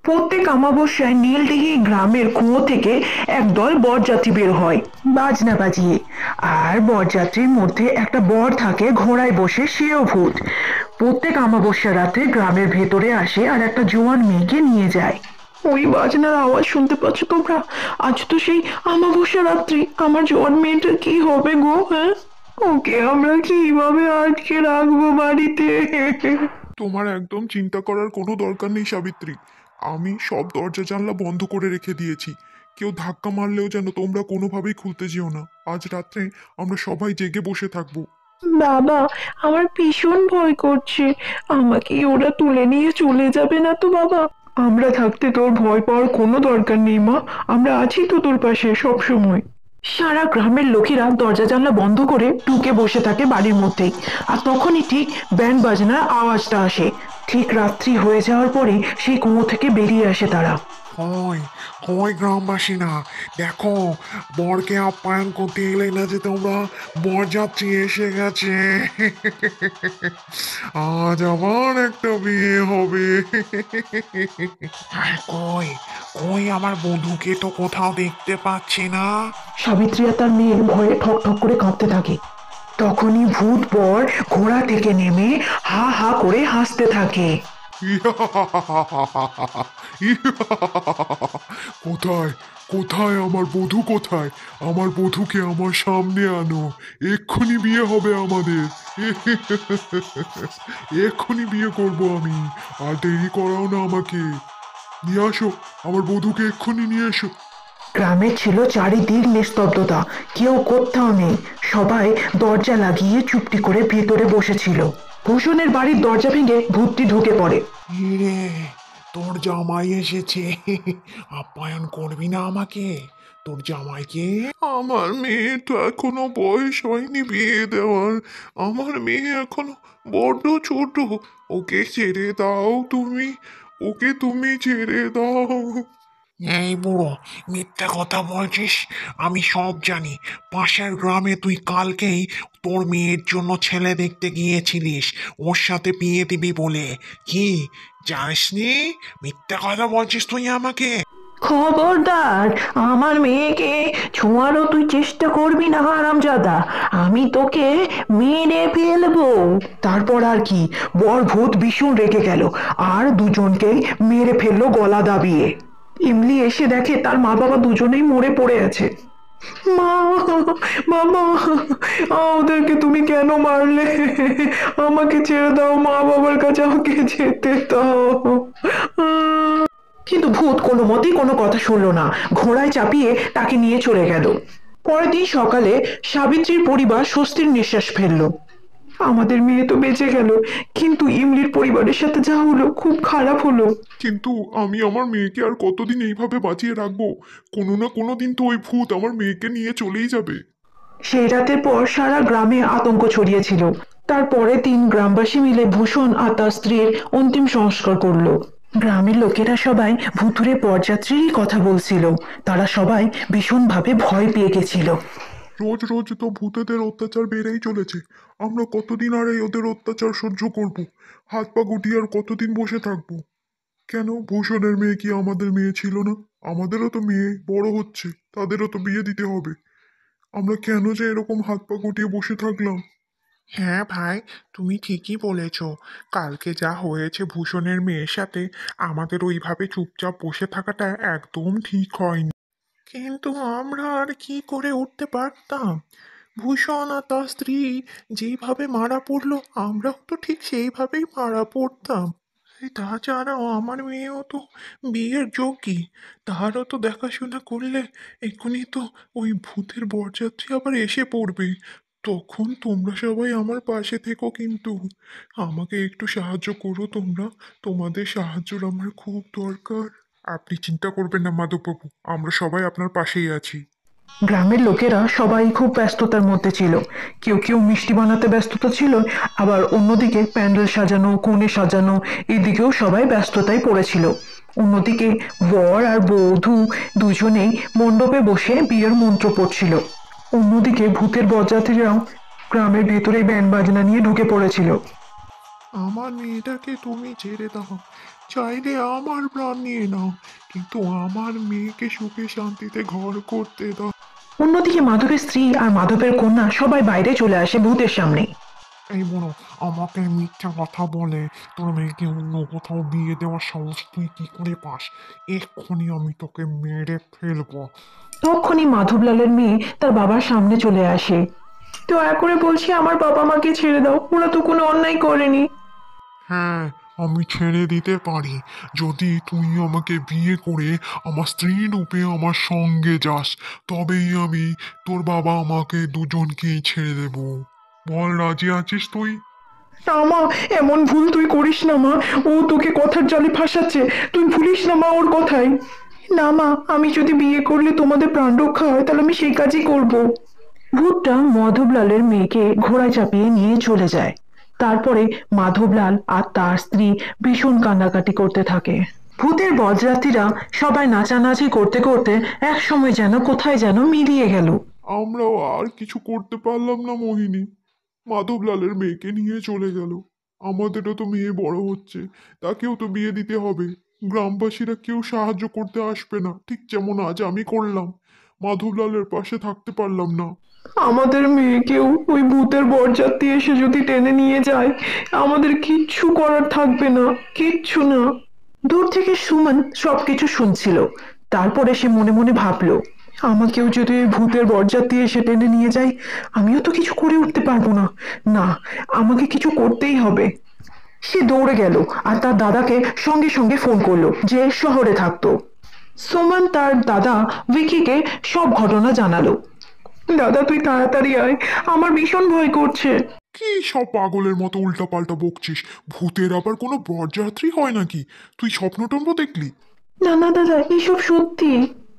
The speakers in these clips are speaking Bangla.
প্রত্যেক অমাবস্যায় নীলদিঘি গ্রামের কুয়ো থেকে একদল বরযাত্রী বের হয় বাজনা বাজিয়ে। আর বরযাত্রীর মধ্যে একটা বর থাকে ঘোড়ায় বসে, সেও ভূত। প্রত্যেক অমাবস্যা রাতে গ্রামের ভেতরে আসে আর একটা জোয়ান মেয়েকে নিয়ে যায়। ওই বাজনার আওয়াজ শুনতে পাচ্ছ তোমরা? আজ তো সেই অমাবস্যা রাত্রি। আমার জোয়ান মেয়েটার কি হবে গো? হ্যাঁ, ওকে আমরা কিভাবে আটকে রাখবো বাড়িতে? তোমার একদম চিন্তা করার কোনো দরকার নেই সাবিত্রী। আমি সব দরজা জানলা বন্ধ করে রেখে দিয়েছি। কেউ ধাক্কা মারলেও যেন তোমরা কোনোভাবেই খুলতে যেও না। আজ রাত্রে আমরা সবাই জেগে বসে থাকবো। বাবা, আমার ভীষণ ভয় করছে। আমাকে ওরা তুলে নিয়ে চলে যাবে না তো বাবা? আমরা থাকতে তোর ভয় পাওয়ার কোনো দরকার নেই মা। আমরা আছি তো তোর পাশে সব সময়। সারা গ্রামের লোকেরা দরজা জানলা বন্ধ করে ঢুকে বসে থাকে বাড়ির মধ্যেই। আর তখনই ঠিক ব্যান্ড বাজনার আওয়াজটা আসে। ঠিক রাত্রি হয়ে যাওয়ার পরে সেই কুয়ো থেকে বেরিয়ে আসে তারা। কই কই গ্রামবাসীরা, দেখো, বরকে আপ্যায়ন করতে এলে না যে তোমরা? বরযাত্রী এসে গেছে। আজ আবার একটা বিয়ে হবে। আর কই কই আমার বধূকে তো কোথাও দেখতে পাচ্ছি না। সাবিত্রী আর তার মেয়ে ভয়ে ঠক ঠক করে কাঁপতে থাকে। তখনই ভূত বর ঘোড়া থেকে নেমে হা হা করে হাসতে থাকে। কোথায় কোথায় আমার বধূ? কোথায় আমার বধূকে? আমার সামনে আনো। এক্ষুনি বিয়ে হবে আমাদের। এক্ষুনি বিয়ে করব আমি। আর দেরি করাও না আমাকে। নিয়ে আসো আমার বধূকে, এক্ষুনি নিয়ে এসো। গ্রামে ছিল চারিদিক নিস্তব্ধতা। কেউ কোথাও নেই। সবাই দরজা লাগিয়ে চুপটি করে ভেতরে বসেছিল। ভূষণের বাড়ির দরজা ভেঙে ভূতটি ঢুকে পড়ে। রে, তোর জামাই এসেছে। আপ্যায়ন করবি না আমাকে? তোর জামাইকে। আমার মেয়ে তো এখনো বয়স হয়নি বিয়ে দেওয়ার। আমার মেয়ে এখনো বড্ড ছোট। ওকে ছেড়ে দাও তুমি। ওকে তুমি ছেড়ে দাও। এই বুড়ো, মিথ্যা কথা বলছিস। আমি সব জানি। পাশের গ্রামে তুই কালকেই তোর মেয়ের জন্য ছেলে দেখতে গিয়েছিলিস, ওর সাথে বিয়ে দিবি বলে। কি জানিসনি? মিথ্যা কথা বলছিস তুই আমাকে। খবরদার, আমার মেয়েকে ছোঁয়ারও তুই চেষ্টা করবি না হারামজাদা। আমি তোকে মেরে ফেলবো। তারপর আর কি, বর ভূত ভীষণ রেগে গেল আর দুজনকেই মেরে ফেললো গলা দাবিয়ে। ইমলি এসে দেখে তার মা বাবা দুজনেই মরে পড়ে আছে। মা, বাবা, ওদেরকে তুমি কেন মারলে? আমাকে ছেড়ে দাও, মা বাবার কাছে আমাকে যেতে দাও। কিন্তু ভূত কোনো মতেই কোনো কথা শুনলো না। ঘোড়ায় চাপিয়ে তাকে নিয়ে চলে গেল। পরের দিন সকালে সাবিত্রীর পরিবার স্বস্তির নিঃশ্বাস ফেলল। আমাদের মেয়ে তো বেঁচে গেল, কিন্তু ইমলির পরিবারের সাথে যা হলো খুব খারাপ হলো। কিন্তু আমি আমার মেয়েকে আর কতদিন এইভাবে বাঁচিয়ে রাখবো? কোনো না কোনো দিন তো ওই ভূত আমার মেয়েকে নিয়ে চলেই যাবে। সেই রাতের পর সারা গ্রামে আতঙ্ক ছড়িয়েছিল। তারপরে তিন গ্রামবাসী মিলে ভূষণ আর তার স্ত্রীর অন্তিম সংস্কার করলো। গ্রামের লোকেরা সবাই ভুতুড়ে বরযাত্রীরই কথা বলছিল। তারা সবাই ভীষণভাবে ভয় পেয়ে গেছিল। রোজ রোজ তো ভূতেদের অত্যাচার বেড়েই চলেছে। আমরা কতদিন আর এই ওদের অত্যাচার সহ্য করব? হাত পা গুটিয়ে আর কতদিন বসে থাকবো? কেন, ভূষণের মেয়ে কি আমাদের মেয়ে ছিল না? আমাদেরও তো মেয়ে বড় হচ্ছে, তাদেরও তো বিয়ে দিতে হবে। আমরা কেন যে এরকম হাত পা গুটিয়ে বসে থাকলাম? হ্যাঁ ভাই, তুমি ঠিকই বলেছ। কালকে যা হয়েছে ভূষণের মেয়ের সাথে, আমাদের ওইভাবে চুপচাপ বসে থাকাটা একদম ঠিক হয়নি। কিন্তু আমরা আর কি করে উঠতে পারতাম? ভূষণ আর তার স্ত্রী যেইভাবে মারা পড়লো, আমরাও তো ঠিক সেইভাবেই মারা পড়তাম। তাছাড়াও আমার মেয়েও তো বিয়ের যোগ্যী। তারও তো দেখাশোনা করলে এক্ষুনি তো ওই ভূতের বরযাত্রী আবার এসে পড়বে। তখন তোমরা সবাই আমার পাশে থেকো কিন্তু। আমাকে একটু সাহায্য করো তোমরা। তোমাদের সাহায্যর আমার খুব দরকার। আপনি চিন্তা করবেন না মাধববাবু, আমরা সবাই আপনার পাশেই আছি। গ্রামের লোকেরা সবাই খুব ব্যস্ততার মধ্যে ছিল। কেউ কেউ মিষ্টি বানাতে ব্যস্ততা ছিল, আবার অন্যদিকে প্যান্ডেল সাজানো, কনে সাজানো, এদিকেও সবাই ব্যস্ততায় পড়েছিল। অন্যদিকে বর আর বধূ দুজনেই মণ্ডপে বসে বিয়ের মন্ত্র পড়ছিল। অন্যদিকে ভূতের বরযাত্রীরাও গ্রামের ভেতরে ব্যান্ড বাজনা নিয়ে ঢুকে পড়েছিল। আমার মেয়েটাকে তুমি ছেড়ে দাও। চাইলে আমার প্রাণ নিয়ে নাও, কিন্তু আমার মেয়েকে সুখে শান্তিতে ঘর করতে দাও। অন্যদিকে মাধবের স্ত্রী আর মাধবের কন্যা সবাই বাইরে চলে আসে ভূতের সামনে। এই বুড়ো আমাকে মিথ্যা কথা বলে তোর মেয়েকে অন্য কোথাও বিয়ে দেওয়ার সাহস তুই কি করে পাস? এক্ষুনি আমি তোকে মেরে ফেলবো। তখনই মাধবলালের মেয়ে তার বাবার সামনে চলে আসে। দয়া করে বলছি আমার বাবা মাকে ছেড়ে দাও, ওরা তো কোনো অন্যায় করেনি। হ্যাঁ, আমি ছেড়ে দিতে পারি যদি তুই আমাকে বিয়ে করে আমার স্ত্রী রূপে আমার সঙ্গে যাস। তবেই আমি তোর বাবা আমাকে দুজনকেই ছেড়ে দেব। বল, রাজি আছিস তুই? না মা, এমন ভুল তুই করিস না মা। ও তোকে কথার জালে ফাঁসাচ্ছে, তুই ভুলিস না মা ওর কথাই। না মা, আমি যদি বিয়ে করলে তোমাদের প্রাণ রক্ষা হয় তাহলে আমি সেই কাজই করব। ভূতটা মাধবলালের মেয়েকে ঘোড়ায় চাপিয়ে নিয়ে চলে যায়। তারপরে মাধবলাল আর তার স্ত্রী ভীষণ কান্নাকাটি করতে থাকে। ভূতের বরযাত্রীরা সবাই নাচানাচি করতে করতে এক সময় যেন কোথায় যেন মিলিয়ে গেল। আমরাও আর কিছু করতে পারলাম না মোহিনী। মাধবলালের মেয়েকে নিয়ে চলে গেল। আমাদেরও তো মেয়ে বড় হচ্ছে, তাকেও তো বিয়ে দিতে হবে। গ্রামবাসীরা কেউ সাহায্য করতে আসবে না, ঠিক যেমন আজ আমি করলাম। মাধবলালের পাশে থাকতে পারলাম না। আমাদের মেয়েকেও ওই ভূতের বরযাত্রী এসে যদি টেনে নিয়ে যায়, আমাদের কিচ্ছু করার থাকবে না, কিচ্ছু না। দূর থেকে সুমন সবকিছু শুনছিল। তারপরে সে মনে মনে ভাবলো, আমাকেও যদি ওই ভূতের বরযাত্রী এসে টেনে নিয়ে যায়, আমিও তো কিছু করে উঠতে পারবো না। না, আমাকে কিছু করতেই হবে। সে দৌড়ে গেল আর তার দাদাকে সঙ্গে সঙ্গে ফোন করলো, যে শহরে থাকতো। সুমন তার দাদা ভিকিকে সব ঘটনা জানালো। দাদা তুই তাড়াতাড়ি আয়, আমার ভীষণ ভয় করছে। কি সব পাগলের মতো উল্টাপাল্টা বকছিস? ভূতের আবার কোনো বরযাত্রী হয় নাকি? তুই স্বপ্ন টম্ব দেখলি? না না দাদা, এসব সত্যি।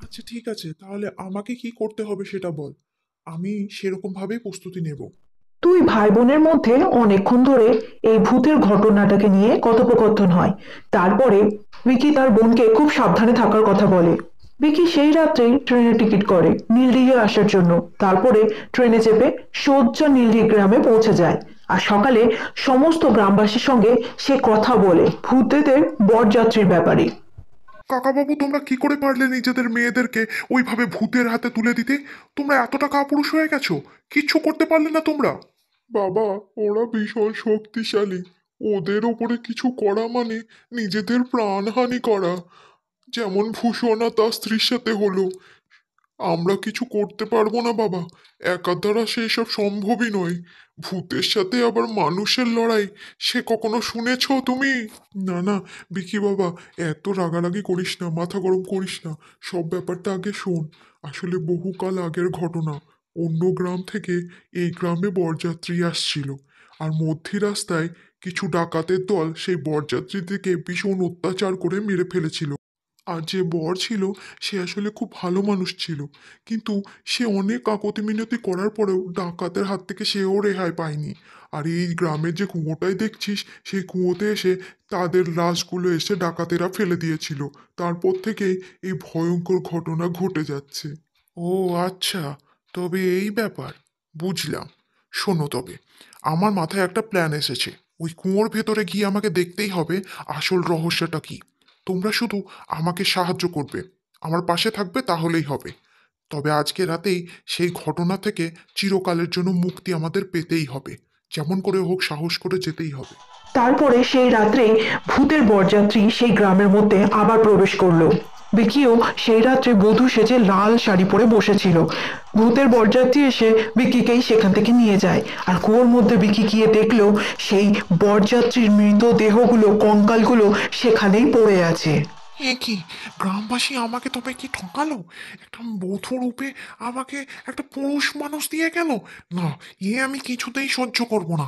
আচ্ছা ঠিক আছে, তাহলে আমাকে কি করতে হবে সেটা বল, আমি সেরকম ভাবেই প্রস্তুতি নেব। তুই ভাই বোনের মধ্যে অনেকক্ষণ ধরে এই ভূতের ঘটনাটাকে নিয়ে কথোপকথন হয়। তারপরে ভিকি তার বোনকে খুব সাবধানে থাকার কথা বলে। ভিকি সেই রাত্রে ট্রেনের টিকিট করে নীলদিঘি আসার জন্য। তারপরে ট্রেনে চেপে সোজা নীলদিঘি গ্রামে পৌঁছে যায়। আর সকালে সমস্ত গ্রামবাসীর সঙ্গে সে কথা বলে ভূতেদের বরযাত্রীর ব্যাপারে। কাকাবাবু, তোমরা কি করে পারলে নিজেদের মেয়েদেরকে ওইভাবে ভূতের হাতে তুলে দিতে? তোমরা এতটা কাপুরুষ হয়ে গেছো, কিচ্ছু করতে পারলে না তোমরা? বাবা, ওরা ভীষণ শক্তিশালী। ওদের ওপরে কিছু করা মানে নিজেদের প্রাণহানি করা, যেমন ভূষণা তার স্ত্রীর সাথে হলো। আমরা কিছু করতে পারবো না বাবা, একা দ্বারা সেই সব সম্ভবই নয়। ভূতের সাথে আবার মানুষের লড়াই, সে কখনো শুনেছো তুমি? না না, বিকি বাবা, এত রাগারাগি করিস না, মাথা গরম করিস না। সব ব্যাপারটা আগে শোন। আসলে বহুকাল আগের ঘটনা। অন্য গ্রাম থেকে এই গ্রামে বরযাত্রী আসছিল, আর মধ্যি রাস্তায় কিছু ডাকাতের দল সেই বরযাত্রীদেরকে ভীষণ অত্যাচার করে মেরে ফেলেছিল। আর যে বর ছিল সে আসলে খুব ভালো মানুষ ছিল, কিন্তু সে অনেক কাকতি মিনতি করার পরেও ডাকাতের হাত থেকে সেও রেহাই পায়নি। আর এই গ্রামের যে কুয়োটাই দেখছিস, সেই কুয়োতে এসে তাদের লাশগুলো এসে ডাকাতেরা ফেলে দিয়েছিল। তারপর থেকেই এই ভয়ঙ্কর ঘটনা ঘটে যাচ্ছে। ও আচ্ছা, তবে এই ব্যাপার, বুঝলাম। শোনো তবে, আমার মাথায় একটা প্ল্যান এসেছে। ওই কুয়োর ভেতরে গিয়ে আমাকে দেখতেই হবে আসল রহস্যটা কি। তোমরা শুধু আমাকে সাহায্য করবে, আমার পাশে থাকবে, তাহলেই হবে। তবে আজকে রাতেই সেই ঘটনা থেকে চিরকালের জন্য মুক্তি আমাদের পেতেই হবে। যেমন করে হোক সাহস করে যেতেই হবে। তারপরে সেই রাত্রে ভূতের বরযাত্রী সেই গ্রামের মধ্যে আবার প্রবেশ করলো। বিকিও সেই রাত্রে বধূ সেজে লাল শাড়ি পরে বসেছিল। ভূতের বরযাত্রী এসে বিকিকেই সেখান থেকে নিয়ে যায়। আর কুয়োর মধ্যে বিকি গিয়ে দেখলো সেই বরযাত্রীর মৃতদেহগুলো, কঙ্কালগুলো সেখানেই পড়ে আছে। এ কি, গ্রামবাসী আমাকে তবে কি ঠকালো? একটা বধূ রূপে আমাকে একটা পুরুষ মানুষ দিয়ে গেল। না, এ আমি কিছুতেই সহ্য করব না।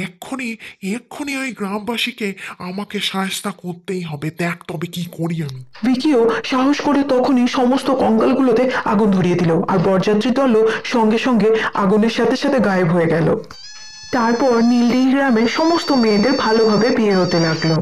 এক্ষুনি এক্ষুনি ওই গ্রামবাসীকে আমাকে সাহায্য করতেই হবে। দেখ তবে কি করি আমি। ভিকিও সাহস করে তখনই সমস্ত কঙ্কালগুলোতে আগুন ধরিয়ে দিল। আর বরযাত্রী দলও সঙ্গে সঙ্গে আগুনের সাথে সাথে গায়েব হয়ে গেল। তারপর নীলদিঘি গ্রামের সমস্ত মেয়েদের ভালোভাবে বিয়ে হতে লাগলো।